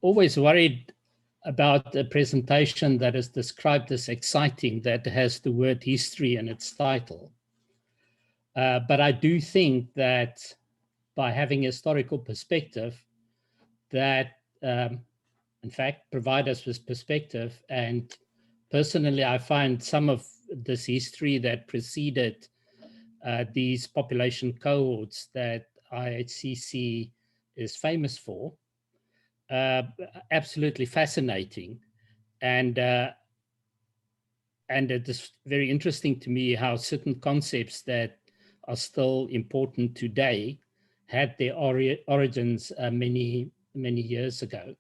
always worried about a presentation that is described as exciting, that has the word history in its title. But I do think that by having a historical perspective, that in fact provide us with perspective. And personally, I find some of this history that preceded these population cohorts that IHCC is famous for, absolutely fascinating. And it is very interesting to me how certain concepts that are still important today had their origins many years ago.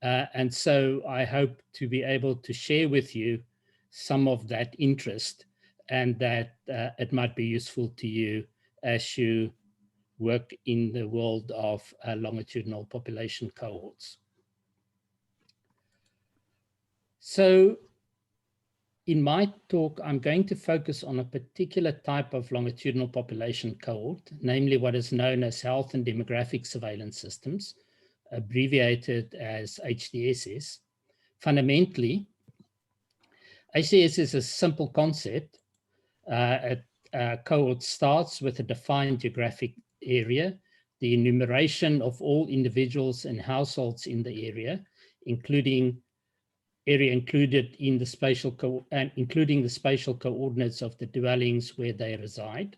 And so I hope to be able to share with you some of that interest, and that it might be useful to you as you work in the world of longitudinal population cohorts. So in my talk, I'm going to focus on a particular type of longitudinal population cohort, namely what is known as health and demographic surveillance systems, abbreviated as HDSS. Fundamentally, HDSS is a simple concept. A cohort starts with a defined geographic area, the enumeration of all individuals and households in the area, including included in the spatial including the spatial coordinates of the dwellings where they reside.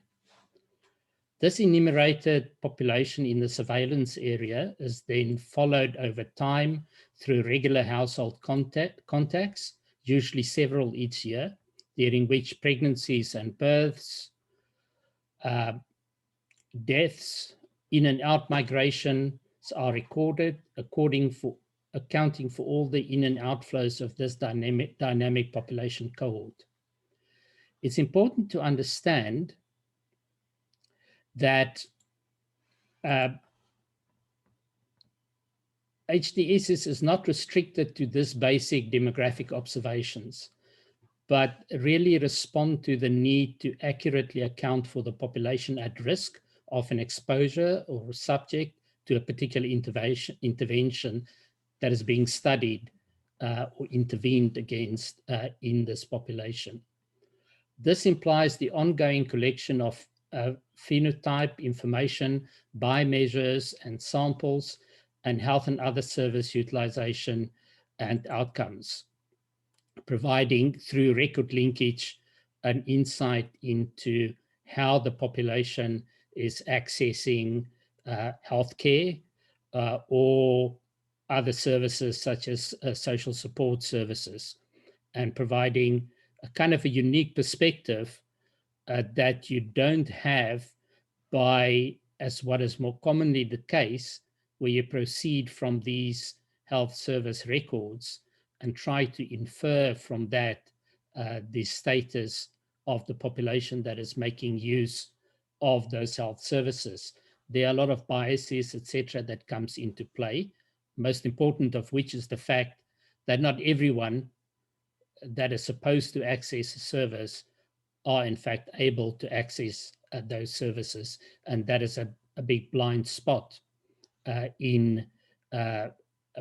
This enumerated population in the surveillance area is then followed over time through regular household contacts, usually several each year, during which pregnancies and births, deaths, in and out migrations are recorded accounting for all the in and outflows of this dynamic population cohort. It's important to understand that HDSS is not restricted to this basic demographic observations, but really respond to the need to accurately account for the population at risk of an exposure or subject to a particular intervention that is being studied or intervened against in this population. This implies the ongoing collection of phenotype information by measures and samples, and health and other service utilization and outcomes, providing through record linkage an insight into how the population is accessing healthcare or other services such as social support services, and providing a kind of a unique perspective that you don't have by, as what is more commonly the case, where you proceed from these health service records and try to infer from that the status of the population that is making use of those health services. There are a lot of biases, etc., that comes into play, most important of which is the fact that not everyone that is supposed to access a service are in fact able to access those services. And that is a big blind spot in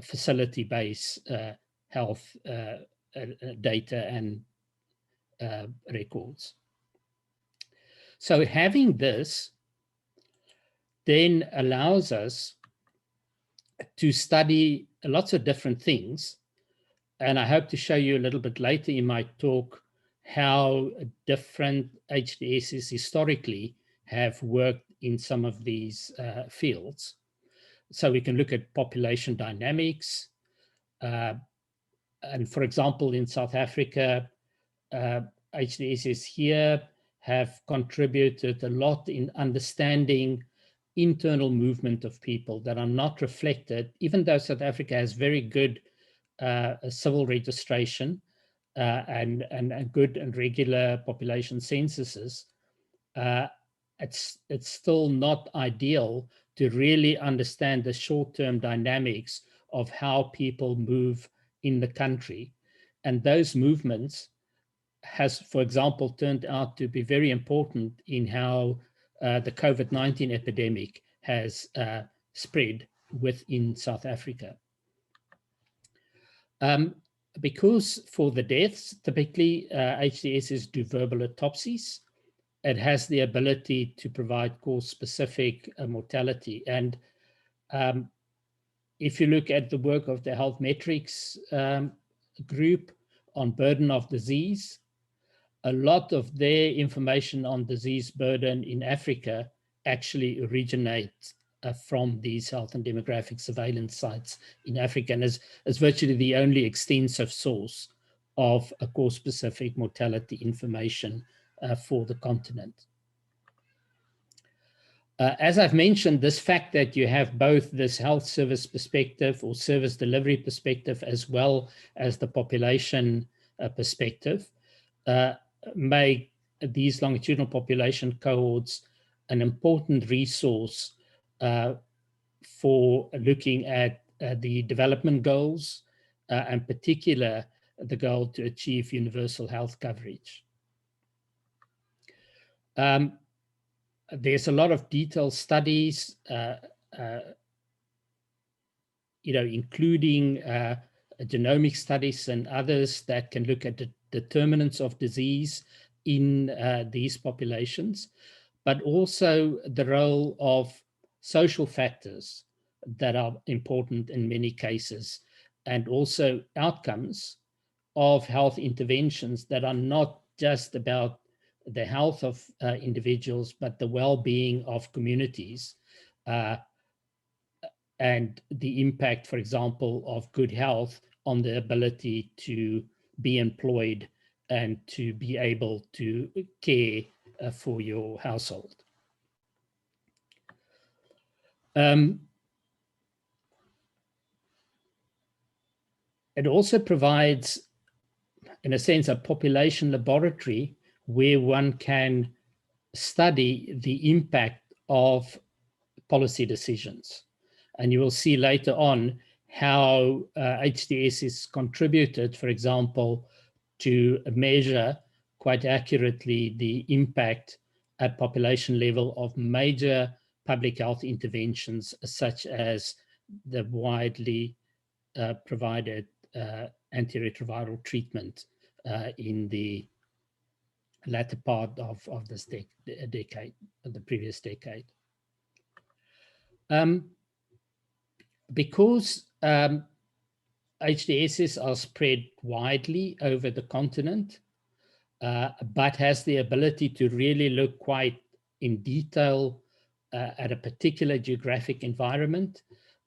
facility-based health data and records. So having this then allows us to study lots of different things. And I hope to show you a little bit later in my talk how different HDSs historically have worked in some of these fields. So we can look at population dynamics. And for example, in South Africa, HDSs here have contributed a lot in understanding internal movement of people that are not reflected, even though South Africa has very good civil registration and good and regular population censuses, it's still not ideal to really understand the short-term dynamics of how people move in the country. And those movements has, for example, turned out to be very important in how the COVID-19 epidemic has spread within South Africa. Because for the deaths, typically HDSS do verbal autopsies. It has the ability to provide cause-specific mortality. And if you look at the work of the health metrics group on burden of disease, a lot of their information on disease burden in Africa actually originates from these health and demographic surveillance sites in Africa, and is virtually the only extensive source of a cause-specific mortality information for the continent. As I've mentioned, this fact that you have both this health service perspective or service delivery perspective as well as the population perspective make these longitudinal population cohorts an important resource for looking at the development goals, and in particular, the goal to achieve universal health coverage. There's a lot of detailed studies, including genomic studies and others that can look at the determinants of disease in these populations, but also the role of social factors that are important in many cases, and also outcomes of health interventions that are not just about the health of individuals, but the well-being of communities, and the impact, for example, of good health on the ability to be employed and to be able to care for your household. It also provides, in a sense, a population laboratory where one can study the impact of policy decisions. And you will see later on how HDS is contributed, for example, to measure quite accurately the impact at population level of major public health interventions, such as the widely provided antiretroviral treatment in the latter part of this decade, the previous decade. Because HDSs are spread widely over the continent, but has the ability to really look quite in detail at a particular geographic environment,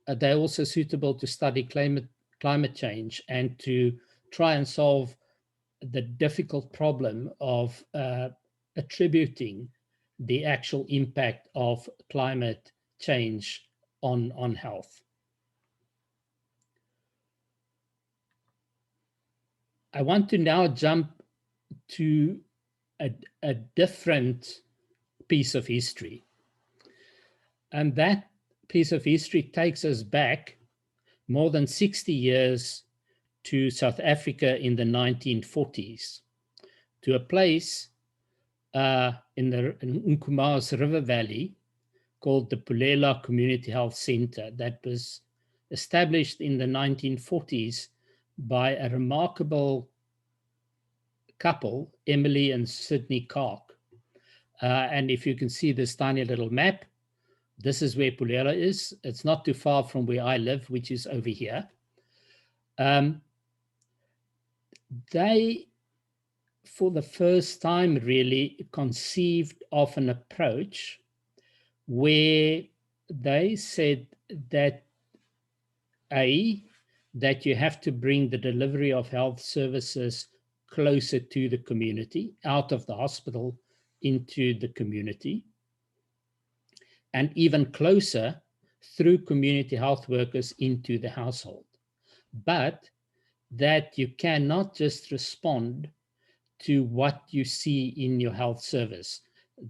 they're also suitable to study climate change and to try and solve the difficult problem of attributing the actual impact of climate change on health. I want to now jump to a different piece of history. And that piece of history takes us back more than 60 years to South Africa in the 1940s, to a place in the Mpumalanga River Valley called the Pulela Community Health Center that was established in the 1940s by a remarkable couple, Emily and Sydney Kark. And if you can see this tiny little map, this is where Pulela is. It's not too far from where I live, which is over here. They, for the first time, really conceived of an approach where they said that that you have to bring the delivery of health services closer to the community, out of the hospital into the community, and even closer through community health workers into the household. But that you cannot just respond to what you see in your health service,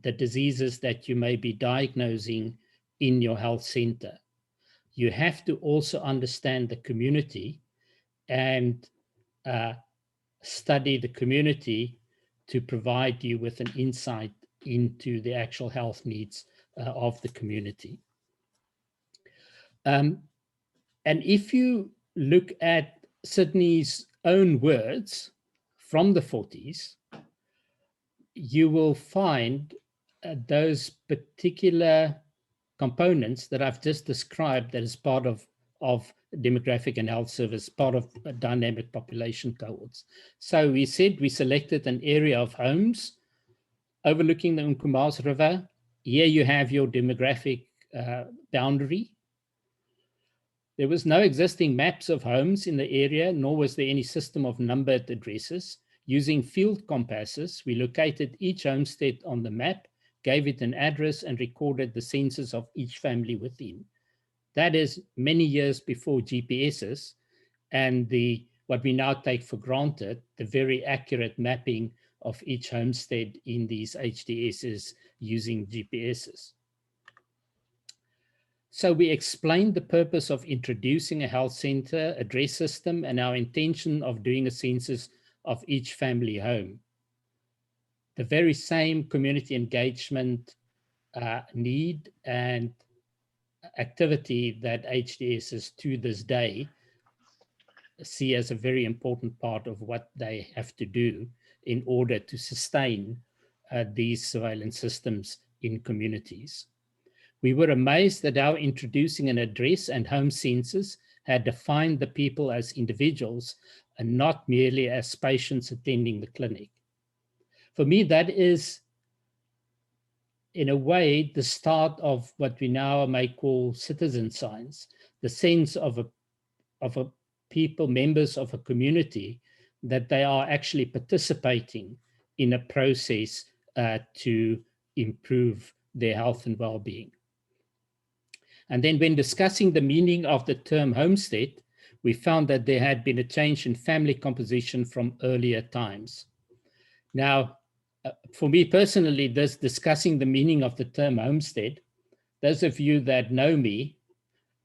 the diseases that you may be diagnosing in your health center. You have to also understand the community and study the community to provide you with an insight into the actual health needs of the community. And if you look at Sydney's own words from the 40s, you will find those particular components that I've just described that is part of demographic and health service, part of dynamic population cohorts. So we said we selected an area of homes overlooking the Nkuma's River. Here you have your demographic boundary. There was no existing maps of homes in the area, nor was there any system of numbered addresses. Using field compasses, we located each homestead on the map, gave it an address, and recorded the census of each family within. That is many years before GPSs and what we now take for granted, the very accurate mapping of each homestead in these HDSs using GPSs. So we explained the purpose of introducing a health center address system and our intention of doing a census of each family home. The very same community engagement need and activity that HDSs to this day see as a very important part of what they have to do in order to sustain these surveillance systems in communities. We were amazed that our introducing an address and home census had defined the people as individuals and not merely as patients attending the clinic. For me, that is, in a way, the start of what we now may call citizen science, the sense of a people, members of a community, that they are actually participating in a process to improve their health and well-being. And then when discussing the meaning of the term homestead, we found that there had been a change in family composition from earlier times. Now, for me personally, discussing the meaning of the term homestead, those of you that know me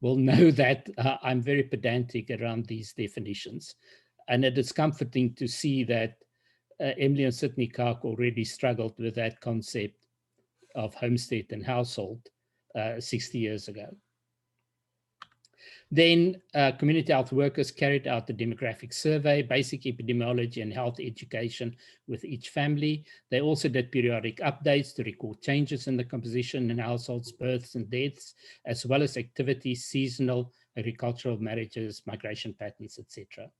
will know that I'm very pedantic around these definitions. And it is comforting to see that Emily and Sydney Kark already struggled with that concept of homestead and household 60 years ago. Then community health workers carried out the demographic survey, basic epidemiology and health education with each family. They also did periodic updates to record changes in the composition in households, births and deaths, as well as activities, seasonal, agricultural marriages, migration patterns, etc.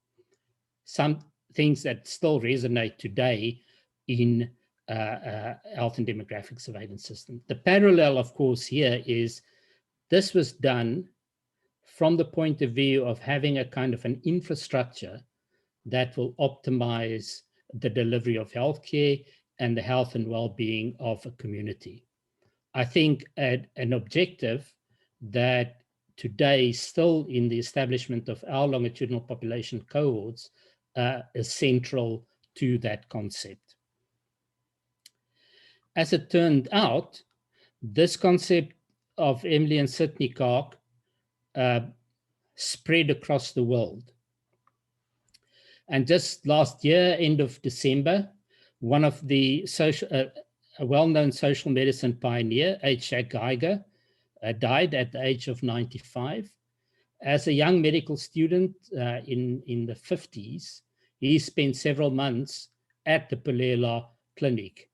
Some things that still resonate today in health and demographic surveillance system. The parallel, of course, here is this was done from the point of view of having a kind of an infrastructure that will optimize the delivery of healthcare and the health and well-being of a community. I think an objective that today still in the establishment of our longitudinal population cohorts is central to that concept. As it turned out, this concept of Emily and Sydney Kark spread across the world. And just last year, end of December, one of the a well-known social medicine pioneer, H.C. Geiger, died at the age of 95. As a young medical student in the 50s, he spent several months at the Pulela Clinic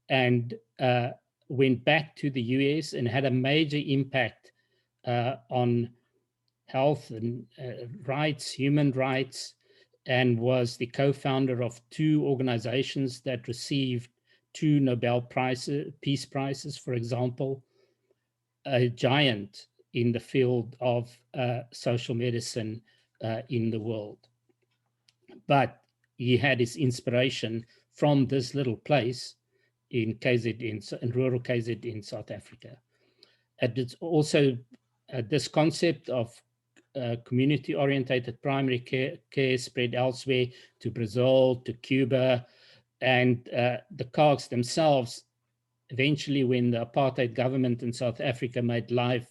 and went back to the US and had a major impact on health and rights, human rights, and was the co-founder of 2 organizations that received 2 Nobel Peace Prizes, for example, a giant in the field of social medicine in the world. But he had his inspiration from this little place in KZN, in rural KZN, South Africa. And it's also this concept of community-orientated primary care spread elsewhere to Brazil, to Cuba, and the Karks themselves, eventually when the apartheid government in South Africa made life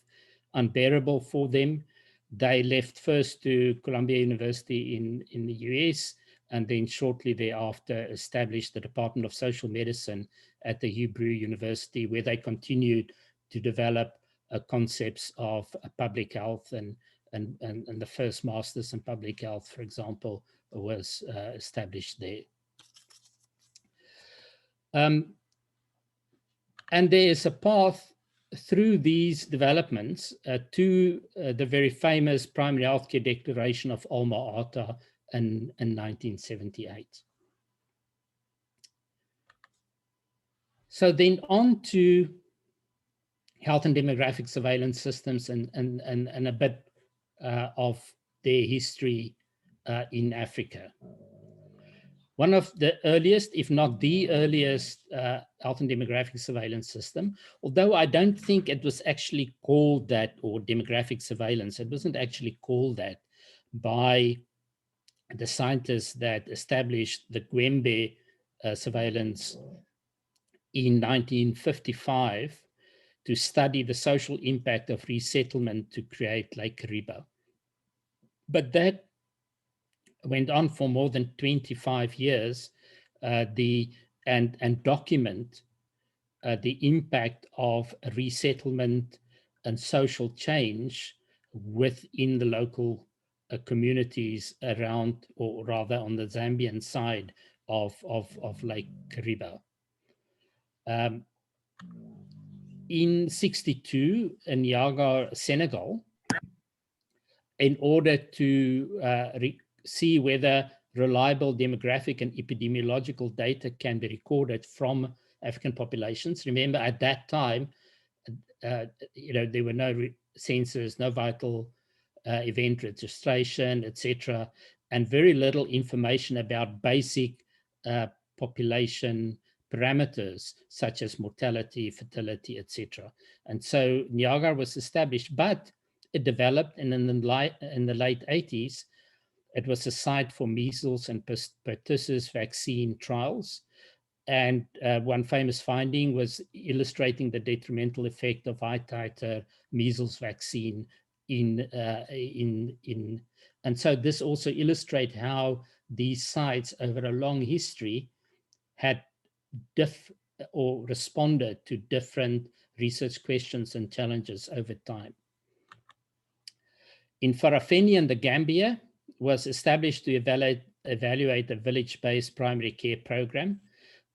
unbearable for them, they left first to Columbia University in the US, and then shortly thereafter established the Department of Social Medicine at the Hebrew University, where they continued to develop concepts of public health and and the first masters in public health, for example, was established there. And there is a path through these developments to the very famous Primary Healthcare Declaration of Alma-Ata in 1978. So then on to health and demographic surveillance systems and a bit of their history in Africa. One of the earliest, if not the earliest, health and demographic surveillance system, although I don't think it was actually called that, or demographic surveillance, it wasn't actually called that by the scientists that established the Gwembe surveillance in 1955 to study the social impact of resettlement to create Lake Kariba. But that went on for more than 25 years and document the impact of resettlement and social change within the local communities around, or rather on the Zambian side of Lake Kariba. In 1962, in Niagara, Senegal, in order to see whether reliable demographic and epidemiological data can be recorded from African populations. Remember, at that time, there were no census, no vital event registration, etc., and very little information about basic population parameters such as mortality, fertility, etc. And so Niagara was established, but it developed, and in the late 80s, it was a site for measles and pertussis vaccine trials. And one famous finding was illustrating the detrimental effect of high-titer measles vaccine and so this also illustrates how these sites over a long history had responded to different research questions and challenges over time. In Farafeni and the Gambia was established to evaluate a village-based primary care program,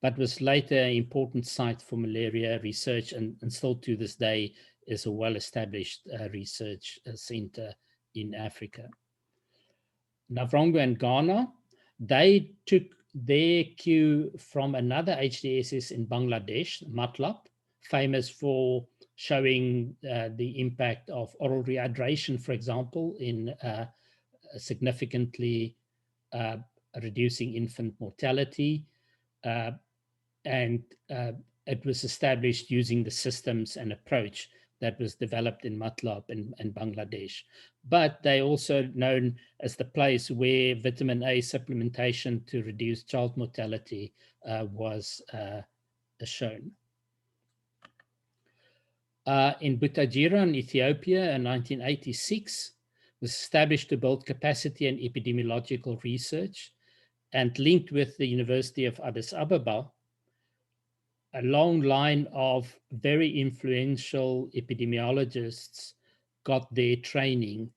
but was later an important site for malaria research and still to this day is a well-established research center in Africa. Navrongo and Ghana, they took their cue from another HDSS in Bangladesh, Matlab, famous for showing the impact of oral rehydration, for example, in significantly reducing infant mortality. And it was established using the systems and approach that was developed in Matlab in Bangladesh. But they also known as the place where vitamin A supplementation to reduce child mortality was shown. In Butajira in Ethiopia in 1986, was established to build capacity and epidemiological research, and linked with the University of Addis Ababa, a long line of very influential epidemiologists got their training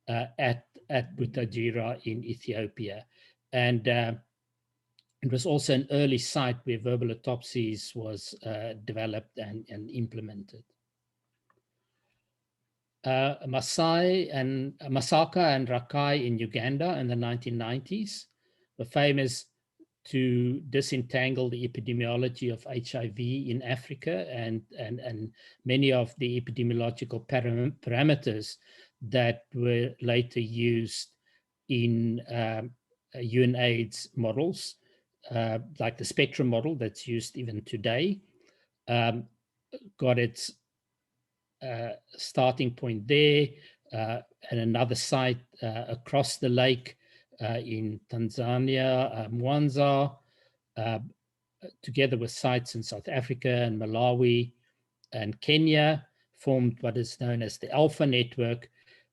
at Butajira in Ethiopia. And it was also an early site where verbal autopsies was developed and implemented. Masaka and Rakai in Uganda in the 1990s were famous to disentangle the epidemiology of HIV in Africa and many of the epidemiological parameters that were later used in UNAIDS models, like the spectrum model that's used even today, got its starting point there, and another site across the lake in Tanzania, Mwanza, together with sites in South Africa and Malawi and Kenya, formed what is known as the Alpha Network,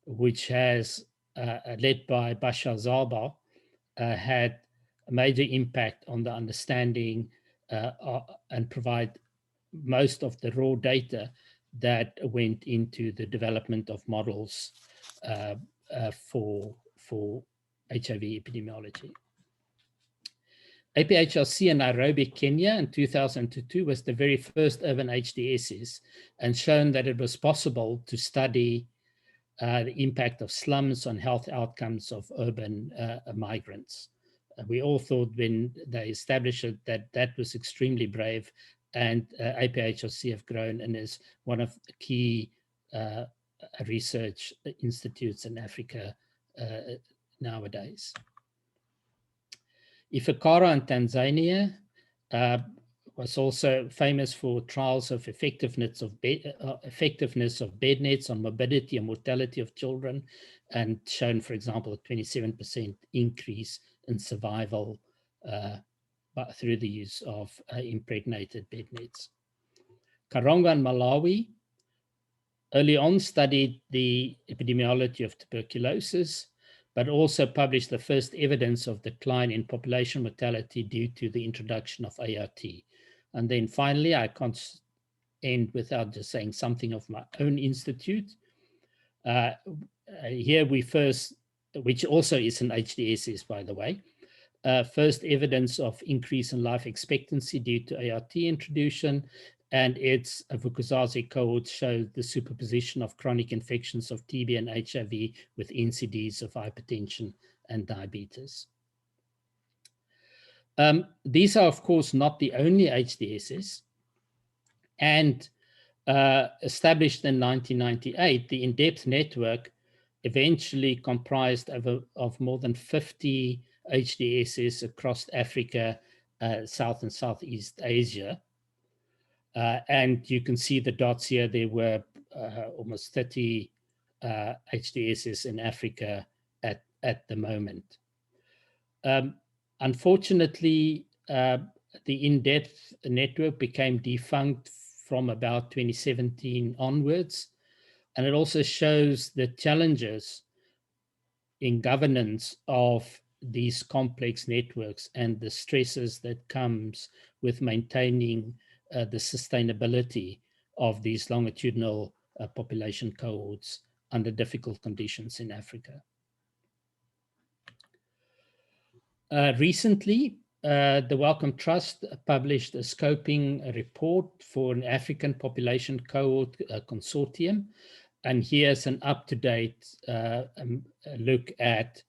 which has, led by Bashar Zaba, had a major impact on the understanding and provide most of the raw data that went into the development of models for HIV epidemiology. APHRC in Nairobi, Kenya in 2002 was the very first urban HDSS and shown that it was possible to study the impact of slums on health outcomes of urban migrants. We all thought when they established it that that was extremely brave, and APHRC have grown and is one of the key research institutes in Africa nowadays. Ifakara in Tanzania was also famous for trials of effectiveness of bed nets on morbidity and mortality of children, and shown, for example, a 27% increase in survival through the use of impregnated bed nets. Karonga in Malawi early on studied the epidemiology of tuberculosis, but also published the first evidence of decline in population mortality due to the introduction of ART. And then finally, I can't end without just saying something of my own institute. Here we first, which also is an HDSS, by the way, first evidence of increase in life expectancy due to ART introduction, and its Vukuzazi cohort showed the superposition of chronic infections of TB and HIV with NCDs of hypertension and diabetes. These are, of course, not the only HDSS, and established in 1998, the INDEPTH network eventually comprised of more than 50 HDSS across Africa, South and Southeast Asia. And you can see the dots here. There were almost 30 HDSS in Africa at the moment. Unfortunately, the INDEPTH network became defunct from about 2017 onwards. And it also shows the challenges in governance of these complex networks and the stresses that comes with maintaining the sustainability of these longitudinal population cohorts under difficult conditions in Africa. Recently, the Wellcome Trust published a scoping report for an African population cohort consortium. And here's an up-to-date look at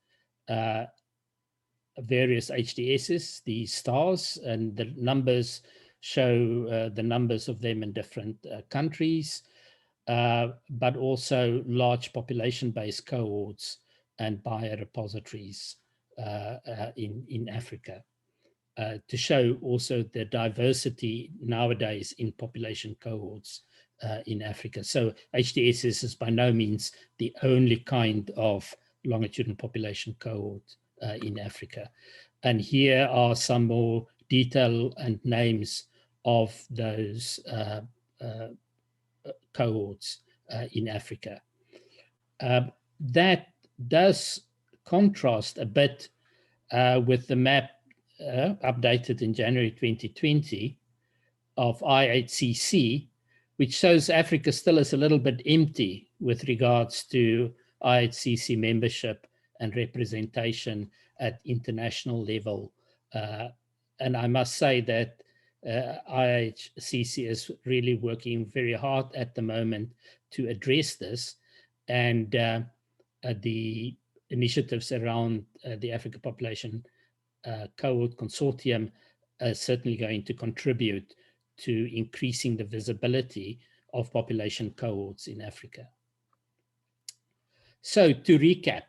various HDSs, the stars, and the numbers show the numbers of them in different countries, but also large population-based cohorts and biorepositories in Africa, to show also the diversity nowadays in population cohorts in Africa. So HDSS is by no means the only kind of longitudinal population cohort in Africa. And here are some more detail and names of those cohorts in Africa. That does contrast a bit with the map updated in January 2020 of IHCC, which shows Africa still is a little bit empty with regards to IHCC membership and representation at international level. And I must say that IHCC is really working very hard at the moment to address this, and the initiatives around the Africa Population Cohort Consortium are certainly going to contribute to increasing the visibility of population cohorts in Africa. So to recap,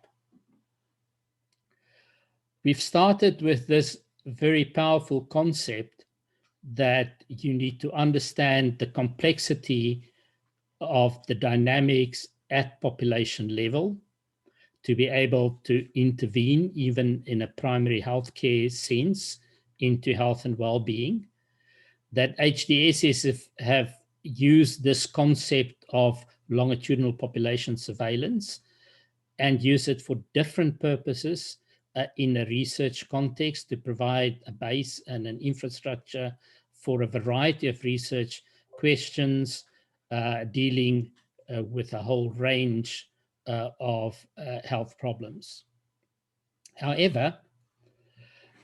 we've started with this very powerful concept that you need to understand the complexity of the dynamics at population level to be able to intervene even in a primary healthcare sense into health and well-being, that HDSS have used this concept of longitudinal population surveillance and use it for different purposes in a research context to provide a base and an infrastructure for a variety of research questions dealing with a whole range of health problems. However,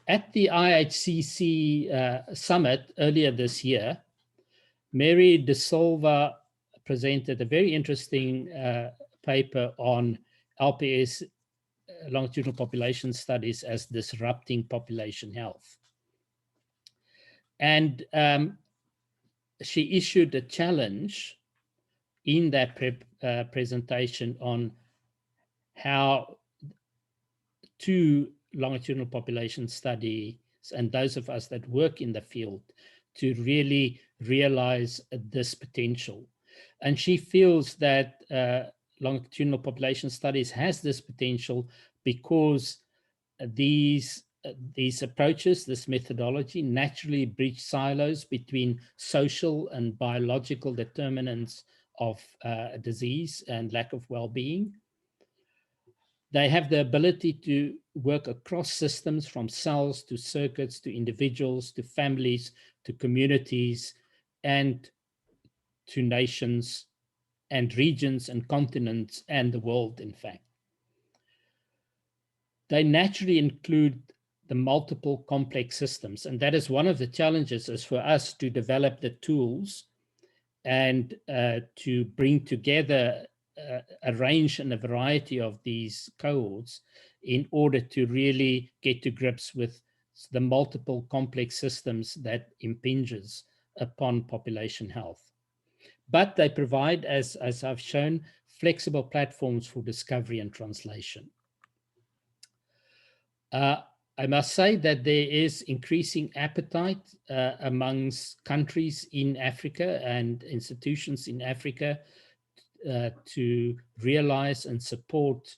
at the IHCC summit earlier this year, Mary De Silva presented a very interesting paper on LPS, longitudinal population studies, as disrupting population health. And she issued a challenge in that presentation on how two longitudinal population studies and those of us that work in the field to really realize this potential. And she feels that longitudinal population studies has this potential because these approaches, this methodology, naturally breach silos between social and biological determinants of disease and lack of well-being. They have the ability to work across systems, from cells to circuits to individuals to families to communities and to nations and regions and continents and the world, in fact. They naturally include the multiple complex systems, and that is one of the challenges, is for us to develop the tools and to bring together a range and a variety of these cohorts in order to really get to grips with the multiple complex systems that impinges upon population health. But they provide, as I've shown, flexible platforms for discovery and translation. I must say that there is increasing appetite amongst countries in Africa and institutions in Africa to realize and support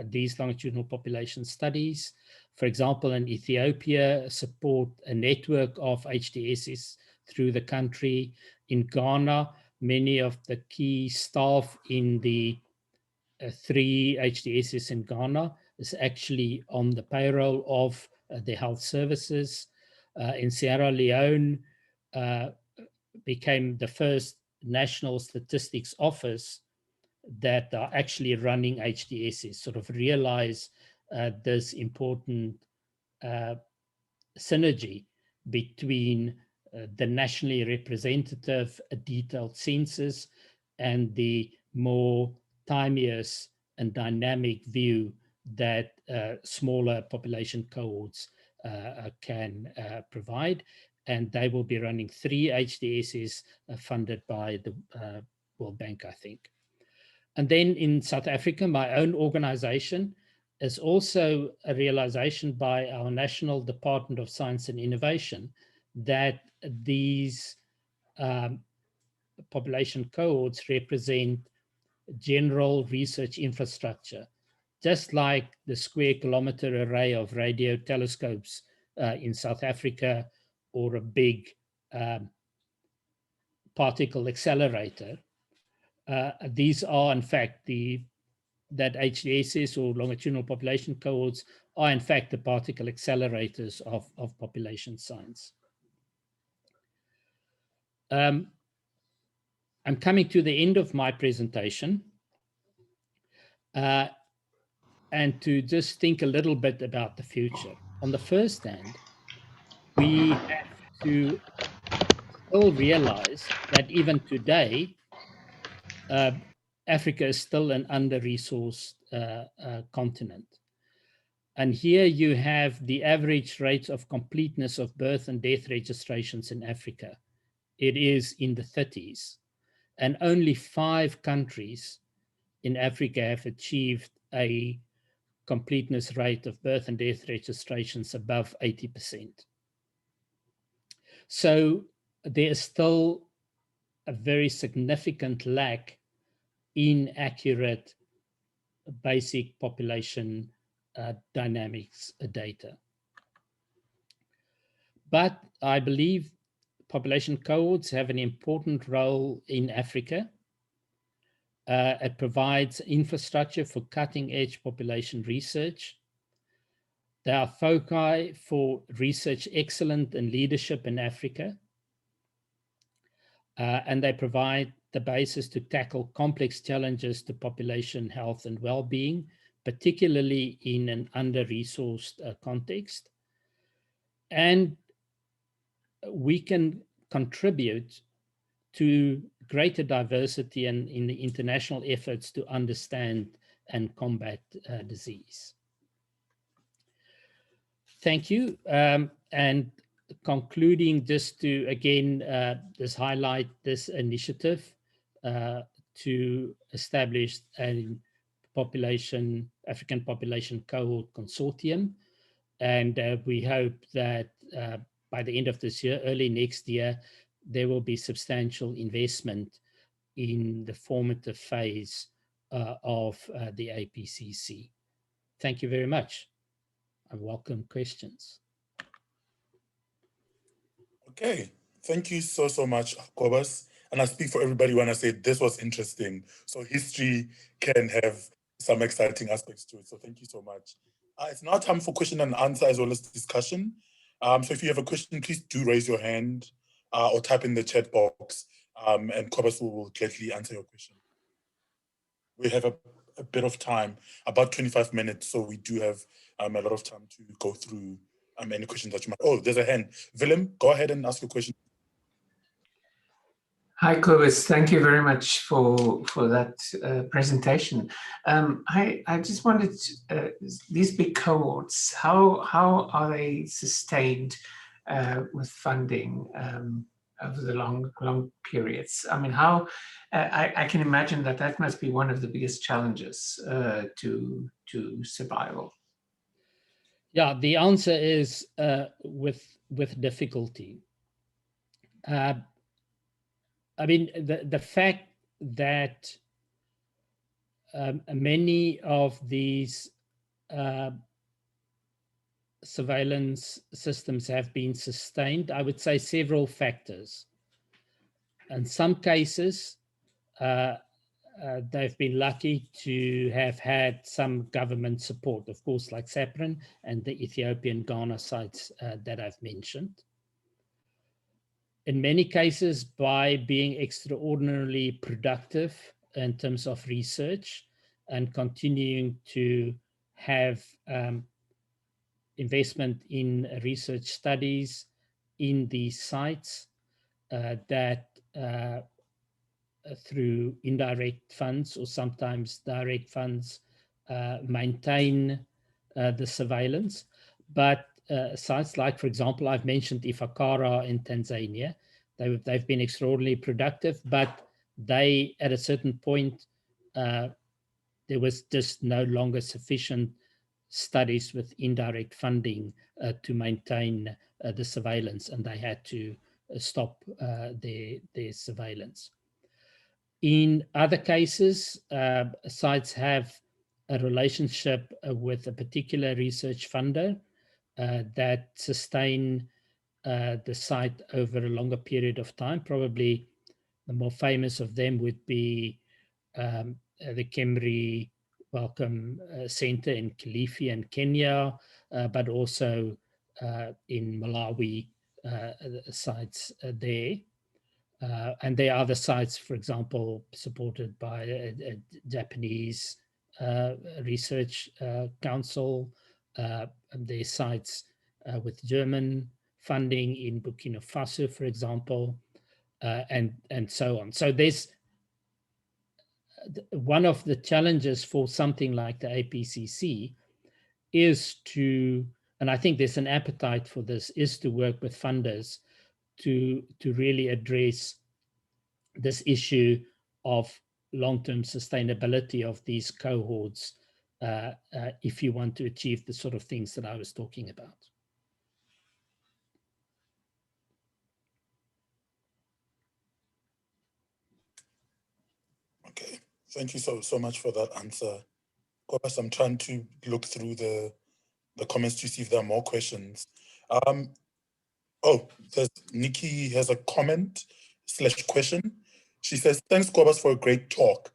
these longitudinal population studies. For example, in Ethiopia, support a network of HDSS through the country. In Ghana, many of the key staff in the 3 HDSS in Ghana is actually on the payroll of the health services. In Sierra Leone, became the first national statistics office that are actually running HDSS, sort of realize this important synergy between the nationally representative detailed census and the more timeous and dynamic view that smaller population cohorts can provide. And they will be running 3 HDSs funded by the World Bank, I think. And then in South Africa, my own organization is also a realization by our National Department of Science and Innovation that these population cohorts represent general research infrastructure, just like the square kilometer array of radio telescopes in South Africa, or a big particle accelerator. These are, in fact, that HDSS or longitudinal population cohorts are, in fact, the particle accelerators of population science. I'm coming to the end of my presentation. And to just think a little bit about the future. On the first hand, we have to still realize that even today, Africa is still an under-resourced continent. And here you have the average rate of completeness of birth and death registrations in Africa. It is in the 30s. And only 5 countries in Africa have achieved a completeness rate of birth and death registrations above 80%. So there is still a very significant lack in accurate basic population dynamics data. But I believe population cohorts have an important role in Africa. It provides infrastructure for cutting-edge population research. There are foci for research excellence and leadership in Africa. And they provide the basis to tackle complex challenges to population health and well-being, particularly in an under-resourced context. And we can contribute to greater diversity and in the international efforts to understand and combat disease. Thank you. And concluding, just to again just highlight this initiative to establish a African population cohort consortium. And we hope that by the end of this year, early next year, there will be substantial investment in the formative phase of the APCC. Thank you very much. I welcome questions. Okay, thank you so much, Kobus. And I speak for everybody when I say this was interesting. So history can have some exciting aspects to it. So thank you so much. It's now time for question and answer as well as discussion. So if you have a question, please do raise your hand or type in the chat box, and Kobus will gladly answer your question. We have a bit of time, about 25 minutes, so we do have a lot of time to go through any questions that you might. Oh, there's a hand. Willem, go ahead and ask your question. Hi, Kobus. Thank you very much for that presentation. I just wanted to, these big cohorts, how are they sustained with funding over the long periods? I mean, how I can imagine that must be one of the biggest challenges to survival. Yeah, the answer is with difficulty. I mean, the fact that many of these surveillance systems have been sustained, I would say several factors. In some cases, they've been lucky to have had some government support, of course, like SAPRIN and the Ethiopian Ghana sites that I've mentioned. In many cases, by being extraordinarily productive in terms of research and continuing to have investment in research studies in these sites that through indirect funds or sometimes direct funds maintain the surveillance. But sites like, for example, I've mentioned Ifakara in Tanzania. They've been extraordinarily productive, but they, at a certain point, there was just no longer sufficient studies with indirect funding to maintain the surveillance, and they had to stop their surveillance. In other cases, sites have a relationship with a particular research funder that sustain the site over a longer period of time. Probably the more famous of them would be the KEMRI Wellcome Center in Kilifi and Kenya, but also in Malawi, sites there. And there are other sites, for example, supported by a Japanese research council. There are sites with German funding in Burkina Faso, for example, and so on. So there's one of the challenges for something like the APCC is to, and I think there's an appetite for this, is to work with funders to really address this issue of long-term sustainability of these cohorts if you want to achieve the sort of things that I was talking about. Okay, thank you so much for that answer. Kobus, I'm trying to look through the comments to see if there are more questions. Oh, Nikki has a comment / question. She says, thanks, Kobus, for a great talk.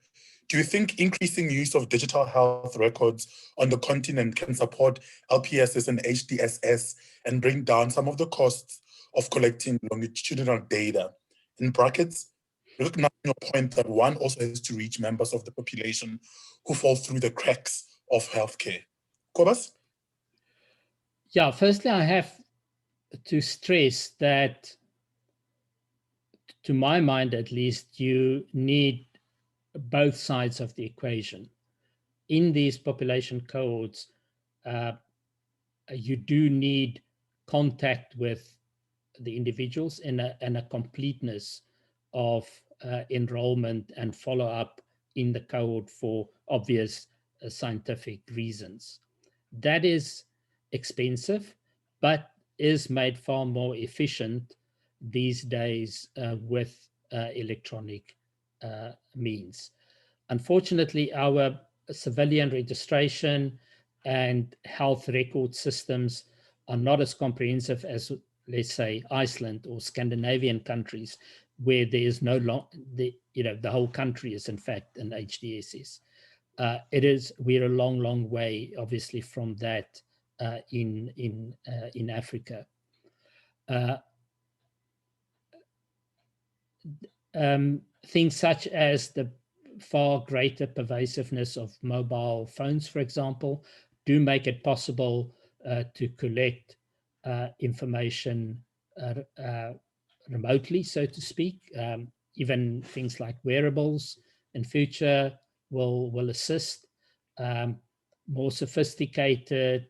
Do you think increasing use of digital health records on the continent can support LPSS and HDSS and bring down some of the costs of collecting longitudinal data? In brackets, recognizing your point that one also has to reach members of the population who fall through the cracks of healthcare. Kobus? Yeah, firstly, I have to stress that, to my mind at least, you need both sides of the equation. In these population cohorts, you do need contact with the individuals and a completeness of enrollment and follow-up in the cohort for obvious scientific reasons. That is expensive, but is made far more efficient these days with electronic means. Unfortunately, our civilian registration and health record systems are not as comprehensive as, let's say, Iceland or Scandinavian countries, where there is no the whole country is in fact an HDSS. We're a long way, obviously, from that in Africa. Things such as the far greater pervasiveness of mobile phones, for example, do make it possible to collect information remotely, so to speak. Even things like wearables in future will assist. More sophisticated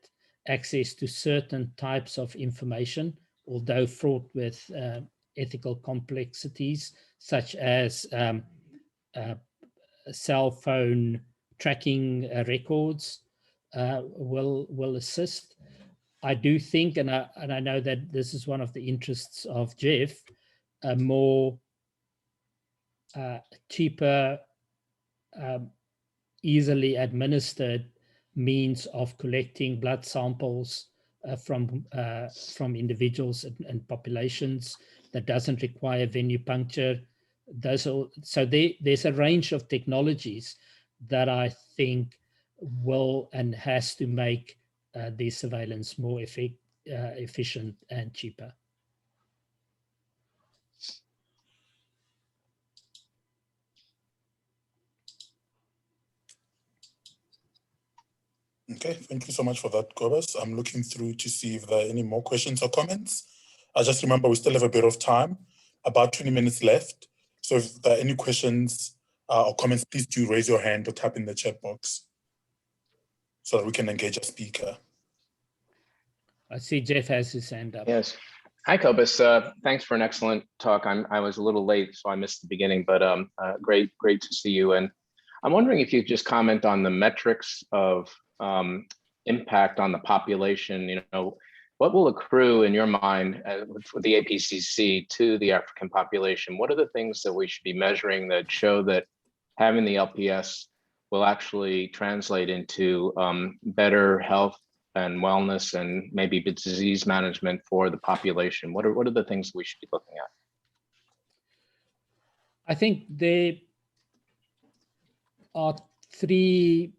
access to certain types of information, although fraught with ethical complexities, such as cell phone tracking records will assist. I do think, and I know that this is one of the interests of Jeff, a more cheaper, easily administered means of collecting blood samples from individuals and populations that doesn't require venipuncture. So there's a range of technologies that I think will and has to make the surveillance more efficient and cheaper. Okay, thank you so much for that, Kobus. I'm looking through to see if there are any more questions or comments. I just remember we still have a bit of time, about 20 minutes left. So if there are any questions or comments, please do raise your hand or type in the chat box so that we can engage a speaker. I see Jeff has his hand up. Yes. Hi, Kobus. Thanks for an excellent talk. I was a little late, so I missed the beginning, but great to see you. And I'm wondering if you could just comment on the metrics of impact on the population. What will accrue in your mind for the APCC to the African population? What are the things that we should be measuring that show that having the LPS will actually translate into better health and wellness and maybe disease management for the population? What are the things we should be looking at? I think there are three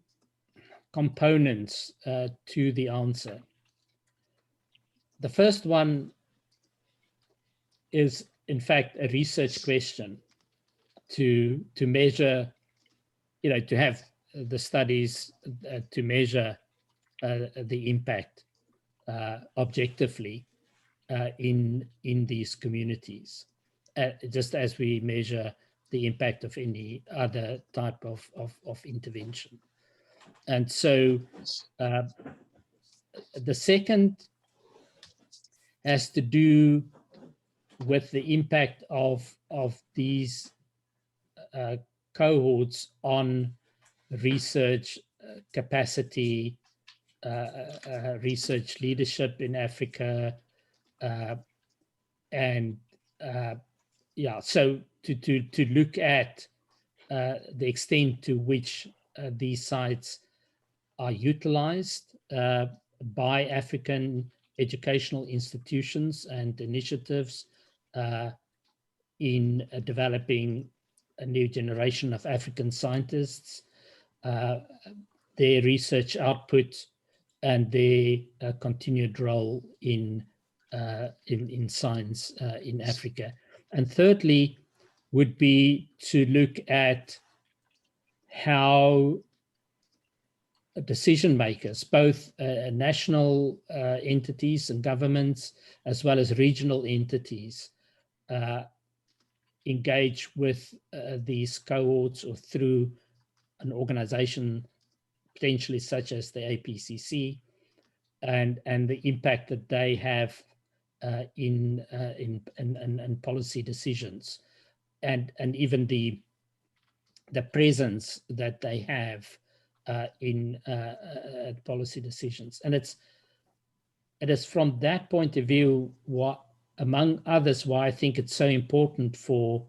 components to the answer. The first one is, in fact, a research question to measure, to have the studies to measure the impact objectively in these communities, just as we measure the impact of any other type of intervention. And so the second has to do with the impact of these cohorts on research capacity, research leadership in Africa, and so to look at the extent to which these sites are utilized by African educational institutions and initiatives in developing a new generation of African scientists, their research output, and their continued role in science in Africa. And thirdly, would be to look at how decision makers, both national entities and governments, as well as regional entities, engage with these cohorts or through an organization potentially such as the APCC, and the impact that they have in policy decisions, and even the presence that they have in policy decisions. And it is from that point of view, what, among others, why I think it's so important for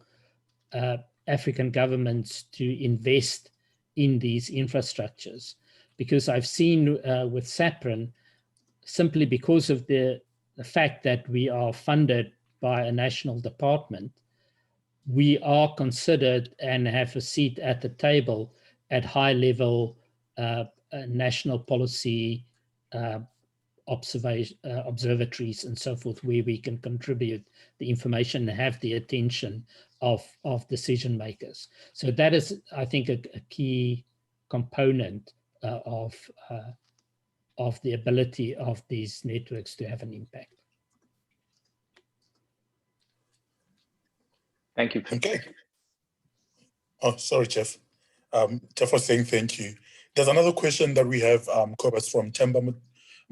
African governments to invest in these infrastructures. Because I've seen with SAPRIN, simply because of the fact that we are funded by a national department, we are considered and have a seat at the table at high-level national policy observatories and so forth, where we can contribute the information and have the attention of decision makers. So that is, I think, a key component of the ability of these networks to have an impact. Thank you. Okay. Oh, sorry, Jeff. Jeff was saying thank you. There's another question that we have, Kobus, from Temba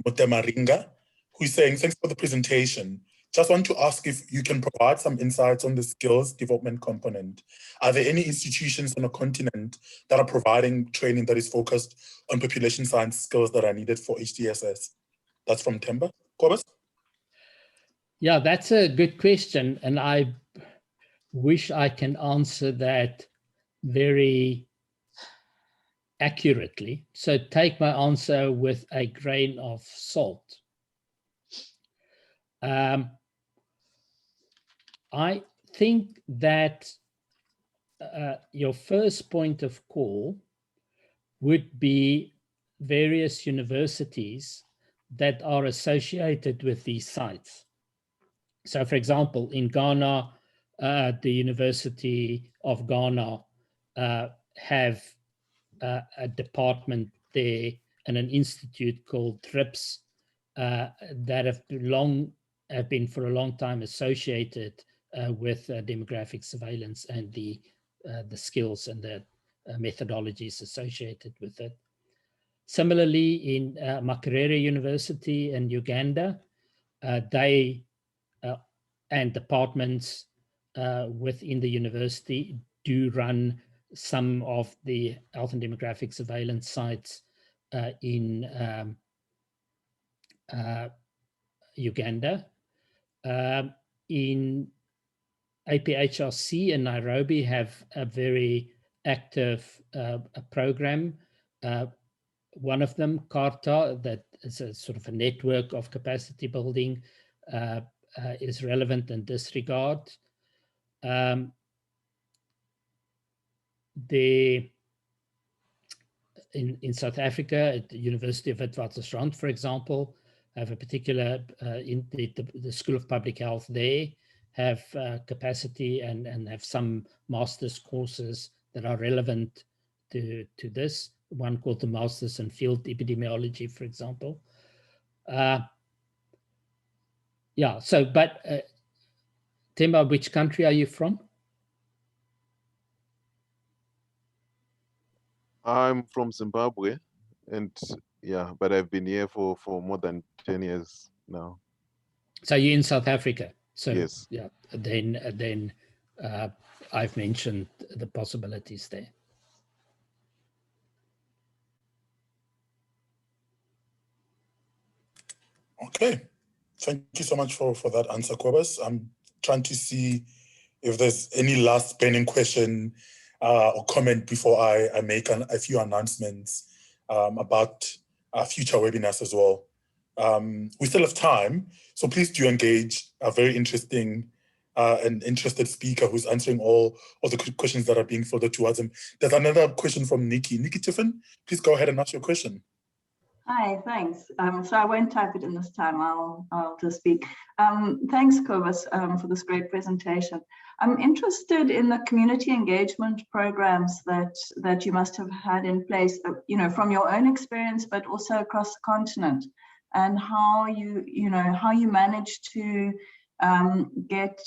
Mutemaringa, who's saying, thanks for the presentation. Just want to ask if you can provide some insights on the skills development component. Are there any institutions on the continent that are providing training that is focused on population science skills that are needed for HDSS? That's from Temba. Kobus? Yeah, that's a good question. And I wish I can answer that very accurately. So take my answer with a grain of salt. I think that your first point of call would be various universities that are associated with these sites. So, for example, in Ghana, the University of Ghana have a department there and an institute called TRIPS that have been for a long time associated with demographic surveillance and the skills and the methodologies associated with it. Similarly, in Makerere University in Uganda, they and departments within the university do run some of the health and demographic surveillance sites in Uganda. In APHRC in Nairobi have a very active program. One of them, CARTA, that is a sort of a network of capacity building, is relevant in this regard. In South Africa, at the University of Witwatersrand, for example, have a particular, in the School of Public Health there, have capacity and have some master's courses that are relevant to this. One called the Masters in Field Epidemiology, for example. Yeah, so, but Temba, which country are you from? I'm from Zimbabwe, and yeah, but I've been here for more than 10 years now. So you're in South Africa. So yes. Yeah, then I've mentioned the possibilities there. Okay, thank you so much for that answer, Kobus. I'm trying to see if there's any last burning question or comment before I make a few announcements about future webinars as well. We still have time, so please do engage a very interesting and interested speaker who's answering all the questions that are being filtered towards him. There's another question from Nikki. Nikki Tiffin, please go ahead and ask your question. Hi, thanks. So I won't type it in this time, I'll just speak. Thanks, Kobus, for this great presentation. I'm interested in the community engagement programs that you must have had in place, you know, from your own experience, but also across the continent, and how you managed to get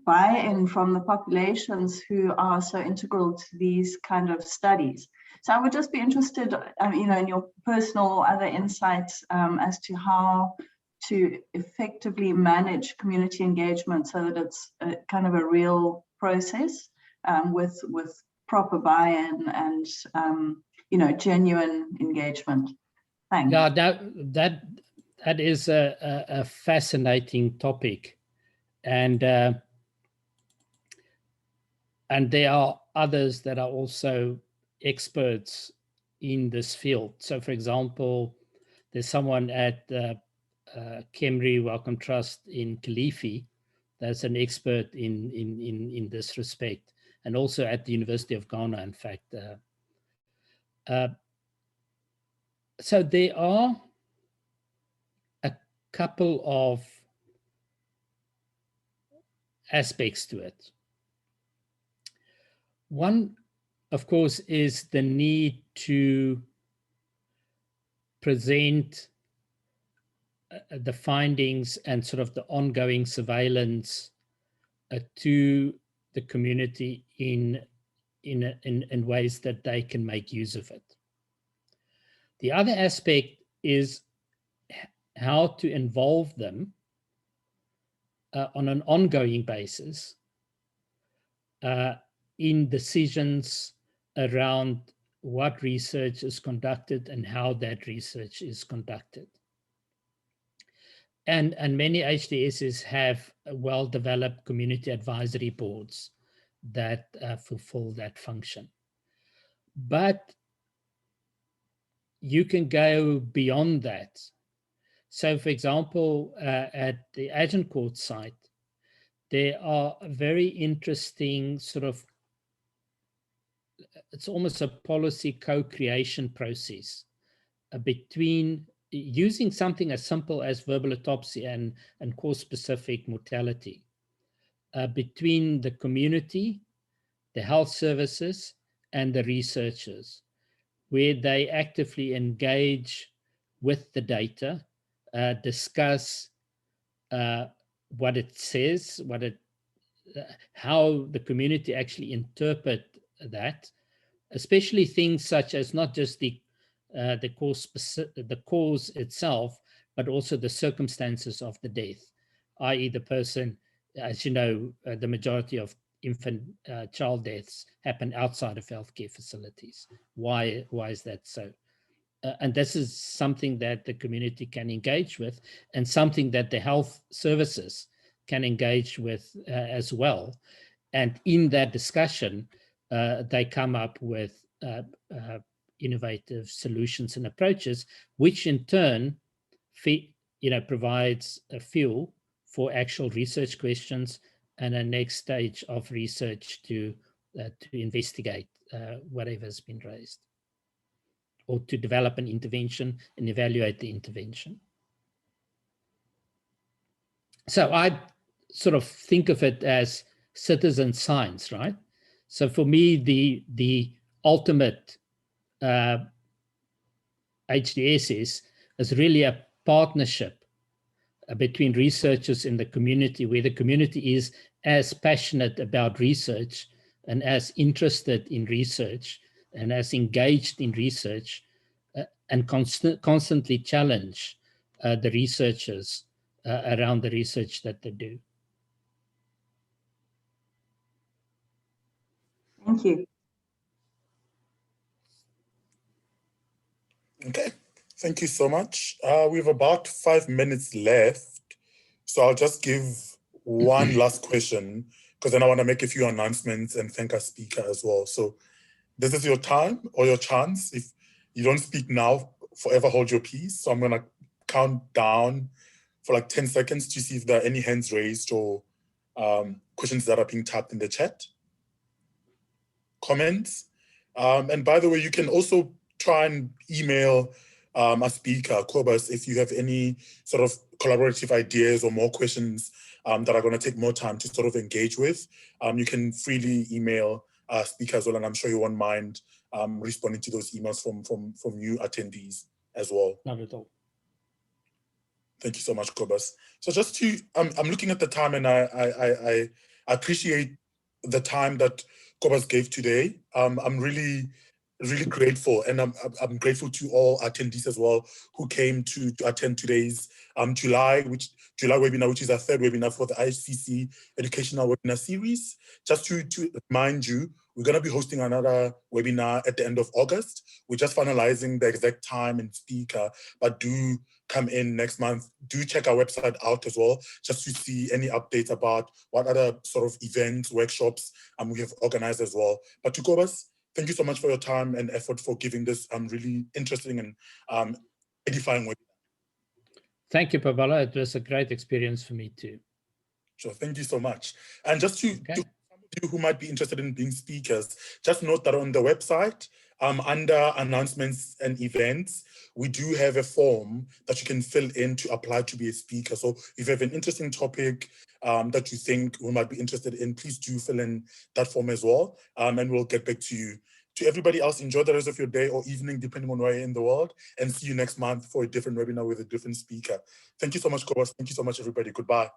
buy-in from the populations who are so integral to these kind of studies. So I would just be interested, you know, in your personal or other insights as to how to effectively manage community engagement so that it's kind of a real process with proper buy-in and you know, genuine engagement. Thanks. Yeah, that is a fascinating topic, and there are others that are also experts in this field. So, for example, there's someone at Kemri Wellcome Trust in Kilifi that's an expert in this respect, and also at the University of Ghana, in fact. So there are a couple of aspects to it. One, of course, is the need to present the findings and sort of the ongoing surveillance to the community in ways that they can make use of it. The other aspect is how to involve them on an ongoing basis in decisions around what research is conducted and how that research is conducted. And many HDSs have well-developed community advisory boards that fulfill that function. But you can go beyond that. So, for example, at the Agincourt site, there are very interesting sort of, it's almost a policy co-creation process between using something as simple as verbal autopsy and cause-specific mortality between the community, the health services, and the researchers, where they actively engage with the data, discuss what it says, how the community actually interpret that, especially things such as not just the cause itself, but also the circumstances of the death, i.e. the person, as you know, the majority of infant child deaths happen outside of healthcare facilities. Why is that so? And this is something that the community can engage with, and something that the health services can engage with as well. And in that discussion, they come up with innovative solutions and approaches, which in turn provides a fuel for actual research questions and a next stage of research to investigate whatever's been raised, or to develop an intervention and evaluate the intervention. So I sort of think of it as citizen science, right? So for me, the ultimate HDSS is really a partnership between researchers in the community, where the community is as passionate about research and as interested in research and as engaged in research, and constantly challenge the researchers around the research that they do. Thank you. Okay, thank you so much. We have about 5 minutes left, so I'll just give one last question, because then I want to make a few announcements and thank our speaker as well. So this is your time or your chance. If you don't speak now, forever hold your peace. So I'm going to count down for like 10 seconds to see if there are any hands raised or questions that are being tapped in the chat. Comments. And by the way, you can also try and email our speaker, Kobus, if you have any sort of collaborative ideas or more questions that are going to take more time to sort of engage with, you can freely email our speaker as well, and I'm sure you won't mind responding to those emails from new attendees as well. Not at all. Thank you so much, Kobus. So just to, I'm looking at the time, and I appreciate the time that Kobus gave today. I'm really grateful, and I'm grateful to all attendees as well who came to attend today's July webinar, which is our third webinar for the IHCC educational webinar series. Just to remind you, we're going to be hosting another webinar at the end of August. We're just finalizing the exact time and speaker, but do come in next month. Do check our website out as well, just to see any updates about what other sort of events, workshops we have organized as well. But to Kobus, thank you so much for your time and effort for giving this really interesting and edifying webinar. Thank you, Pabala. It was a great experience for me too. Sure, thank you so much. And just to some of you who might be interested in being speakers, just note that on the website, under announcements and events, we do have a form that you can fill in to apply to be a speaker. So if you have an interesting topic that you think we might be interested in, please do fill in that form as well, and we'll get back to you. To everybody else, enjoy the rest of your day or evening, depending on where you're in the world, and see you next month for a different webinar with a different speaker. Thank you so much, Kobus. Thank you so much, everybody. Goodbye.